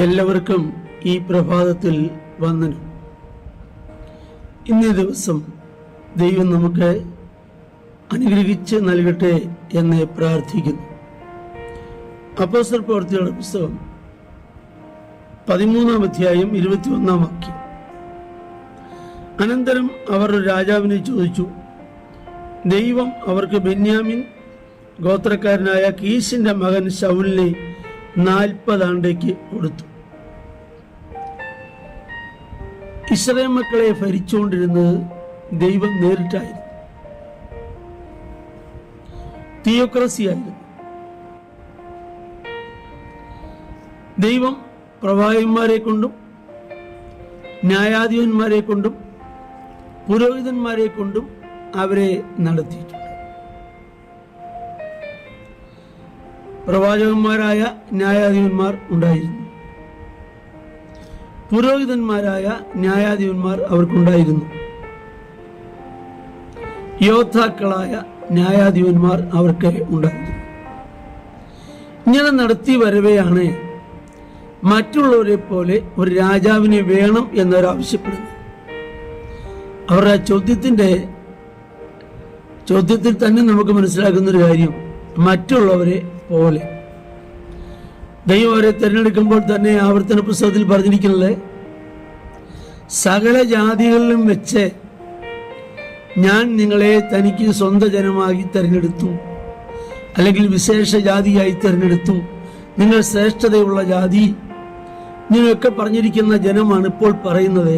എല്ലാവർക്കും ഈ പ്രഭാതത്തിൽ വന്ദനം. ഇന്നേ ദിവസം ദൈവം നമുക്ക് അനുഗ്രഹിച്ച് നൽകട്ടെ എന്ന് പ്രാർത്ഥിക്കുന്നു. അപ്പോസ്തല പ്രവൃത്തികളുടെ പുസ്തകം 13-ാം അധ്യായം 21-ാം വാക്യം. അനന്തരം അവർ രാജാവിനെ ചോദിച്ചു, ദൈവം അവർക്ക് ബെന്യാമിൻ ഗോത്രക്കാരനായ കീശിന്റെ മകൻ ശൗലിനെ 40 ആണ്ടേക്ക് കൊടുത്തു. ഇസ്രായേൽ മക്കളെ ഭരിച്ചുകൊണ്ടിരുന്നത് ദൈവം നേരിട്ടായിരുന്നു. തിയോക്രസി ആയിരുന്നു. ദൈവം പ്രവാചകന്മാരെ കൊണ്ടും ന്യായാധിപന്മാരെ കൊണ്ടും പുരോഹിതന്മാരെ കൊണ്ടും അവരെ നടത്തിയിട്ടുണ്ട്. പ്രവാചകന്മാരായ ന്യായാധിപന്മാർ ഉണ്ടായിരുന്നു. പുരോഹിതന്മാരായ ന്യായാധിപന്മാർ അവർക്കുണ്ടായിരുന്നു. യോദ്ധാക്കളായ ന്യായാധിപന്മാർ അവർക്ക് ഉണ്ടായിരുന്നു. ഇങ്ങനെ നടത്തി വരവെയാണ് മറ്റുള്ളവരെ പോലെ ഒരു രാജാവിനെ വേണം എന്നവരാവശ്യപ്പെടുന്നത്. അവരുടെ ചോദ്യത്തിൽ തന്നെ നമുക്ക് മനസ്സിലാക്കുന്നൊരു കാര്യം, മറ്റുള്ളവരെ പോലെ. ദൈവം അവരെ തിരഞ്ഞെടുക്കുമ്പോൾ തന്നെ ആവർത്തന പുസ്തകത്തിൽ പറഞ്ഞിരിക്കുന്നത്, സകല ജാതികളിലും വെച്ച് ഞാൻ നിങ്ങളെ തനിക്ക് സ്വന്തം ജനമാക്കി തിരഞ്ഞെടുത്തു, അല്ലെങ്കിൽ വിശേഷ ജാതിയായി തിരഞ്ഞെടുത്തു, നിങ്ങൾ ശ്രേഷ്ഠതയുള്ള ജാതി, നിങ്ങളൊക്കെ പറഞ്ഞിരിക്കുന്ന ജനമാണ് ഇപ്പോൾ പറയുന്നത്,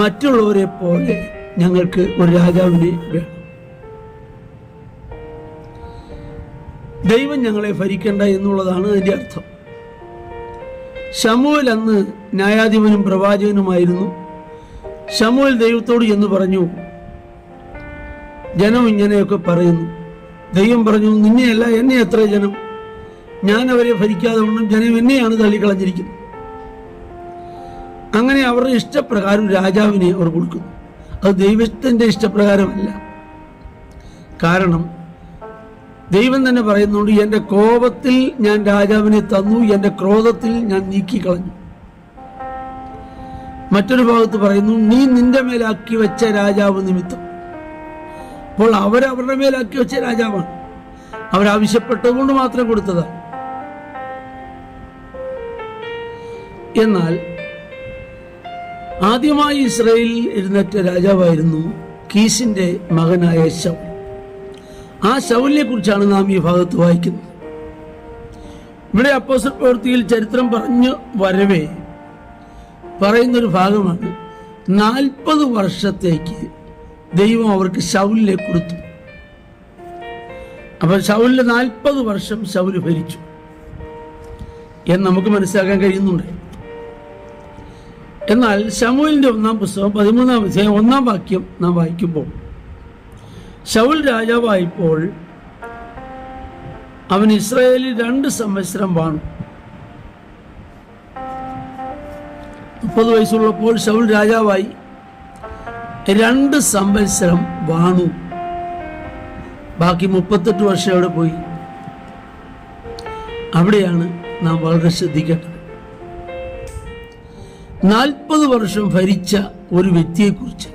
മറ്റുള്ളവരെ പോലെ ഞങ്ങൾക്ക് ഒരു രാജാവിനെ വേണം. ദൈവം ഞങ്ങളെ ഭരിക്കണ്ട എന്നുള്ളതാണ് അതിന്റെ അർത്ഥം. ശമൂവേൽ അന്ന് ന്യായാധിപനും പ്രവാചകനുമായിരുന്നു. ശമൂവേൽ ദൈവത്തോട് എന്ന് പറഞ്ഞു, ജനം ഇങ്ങനെയൊക്കെ പറയുന്നു. ദൈവം പറഞ്ഞു, നിന്നെയല്ല എന്നെ എത്ര ജനം, ഞാൻ അവരെ ഭരിക്കാതെ കൊണ്ടും ജനം എന്നെയാണ് തള്ളിക്കളഞ്ഞിരിക്കുന്നത്. അങ്ങനെ അവരുടെ ഇഷ്ടപ്രകാരം രാജാവിനെ അവർ കൊടുക്കുന്നു. അത് ദൈവത്തിന്റെ ഇഷ്ടപ്രകാരമല്ല. കാരണം ദൈവം തന്നെ പറയുന്നുണ്ട്, എന്റെ കോപത്തിൽ ഞാൻ രാജാവിനെ തന്നു, എന്റെ ക്രോധത്തിൽ ഞാൻ നീക്കിക്കളഞ്ഞു. മറ്റൊരു ഭാഗത്ത് പറയുന്നു, നീ നിന്റെ മേലാക്കി വെച്ച രാജാവ് നിമിത്തം. അപ്പോൾ അവരവരുടെ മേലാക്കി വെച്ച രാജാവാണ്, അവരാവശ്യപ്പെട്ടതുകൊണ്ട് മാത്രം കൊടുത്തതാണ്. എന്നാൽ ആദ്യമായി ഇസ്രായേലിൽ എഴുന്നേറ്റ രാജാവായിരുന്നു കീശിന്റെ മകനായ ശൗൽ. ആ ശൗലിനെ കുറിച്ചാണ് നാം ഈ ഭാഗത്ത് വായിക്കുന്നത്. ഇവിടെ അപ്പോസ്തല പ്രവൃത്തിയിൽ ചരിത്രം പറഞ്ഞു വരവേ പറയുന്നൊരു ഭാഗമാണ്, 40 വർഷത്തേക്ക് ദൈവം അവർക്ക് ശൗലിനെ കൊടുത്തു. അപ്പൊ ശൗലിന് 40 വർഷം ശൗല് ഭരിച്ചു എന്ന് നമുക്ക് മനസ്സിലാക്കാൻ കഴിയുന്നുണ്ട്. എന്നാൽ ശമൂവേലിന്റെ 1-ാം പുസ്തകം 13-ാം അധ്യായം 1-ാം വാക്യം നാം വായിക്കുമ്പോൾ, ശൗൽ രാജാവായപ്പോൾ അവൻ ഇസ്രായേലിൽ 2 സംവത്സരം വാണു. 30 വയസ്സുള്ളപ്പോൾ ശൗൽ രാജാവായി 2 സംവത്സരം വാണു. ബാക്കി 38 വർഷം അവിടെ പോയി. അവിടെയാണ് നാം വളരെ ശ്രദ്ധിക്കേണ്ടത്. 40 വർഷം ഭരിച്ച ഒരു വ്യക്തിയെക്കുറിച്ച്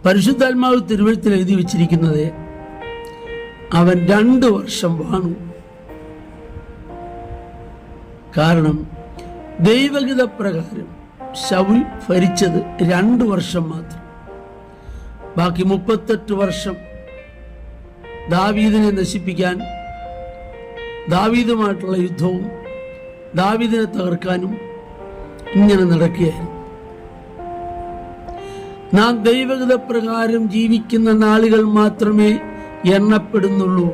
പരിശുദ്ധാത്മാവ് തിരുവെഴുത്തിൽ എഴുതി വെച്ചിരിക്കുന്നത്, അവൻ 2 വർഷം വാണു. കാരണം ദൈവഗീത പ്രകാരം ശൗൽ ഭരിച്ചത് 2 വർഷം മാത്രം. ബാക്കി 38 വർഷം ദാവീദിനെ നശിപ്പിക്കാൻ, ദാവീദുമായിട്ടുള്ള യുദ്ധവും ദാവീദിനെ തകർക്കാനും ഇങ്ങനെ നടക്കുകയായിരുന്നു. നാം ദൈവഗീത പ്രകാരം ജീവിക്കുന്ന നാളുകൾ മാത്രമേ എണ്ണപ്പെടുന്നുള്ളൂ.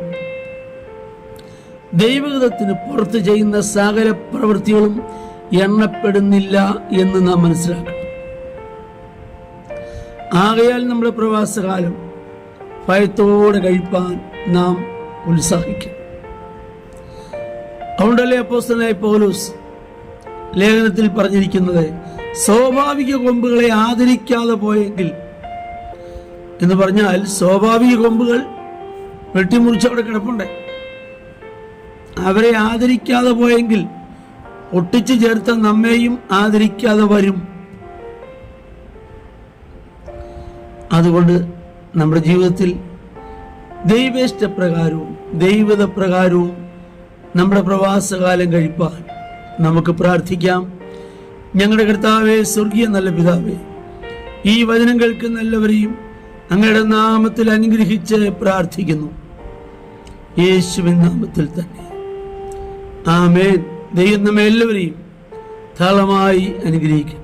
ദൈവഗീതത്തിന് പുറത്ത് ചെയ്യുന്ന സകല പ്രവൃത്തികളും എണ്ണപ്പെടുന്നില്ല എന്ന് നാം മനസ്സിലാക്കണം. ആകയാൽ നമ്മുടെ പ്രവാസകാലം ഭയത്തോടെ കഴിപ്പാൻ നാം ഉത്സാഹിക്കും. അതുകൊണ്ടല്ലേ അപ്പോസ്തലനായ പൗലോസ് ലേഖനത്തിൽ പറഞ്ഞിരിക്കുന്നത്, സ്വാഭാവിക കൊമ്പുകളെ ആദരിക്കാതെ പോയെങ്കിൽ എന്ന് പറഞ്ഞാൽ, സ്വാഭാവിക കൊമ്പുകൾ വെട്ടിമുറിച്ച് അവിടെ കിടപ്പുണ്ട്. അവരെ ആദരിക്കാതെ പോയെങ്കിൽ ഒട്ടിച്ചു ചേർത്ത നമ്മെയും ആദരിക്കാതെ വരും. അതുകൊണ്ട് നമ്മുടെ ജീവിതത്തിൽ ദൈവേഷ്ടപ്രകാരവും ദൈവതപ്രകാരവും നമ്മുടെ പ്രവാസകാലം കഴിപ്പാൻ നമുക്ക് പ്രാർത്ഥിക്കാം. ഞങ്ങളുടെ കർത്താവേ, സ്വർഗീയ നല്ല പിതാവേ, ഈ വചനം കേൾക്കുന്ന എല്ലാവരെയും അങ്ങയുടെ നാമത്തിൽ അനുഗ്രഹിച്ച് പ്രാർത്ഥിക്കുന്നു, യേശുവിൻ നാമത്തിൽ തന്നെ. ആമേൻ. ദൈവം നമ്മെ എല്ലാവരെയും ധാരാളമായി അനുഗ്രഹിക്കും.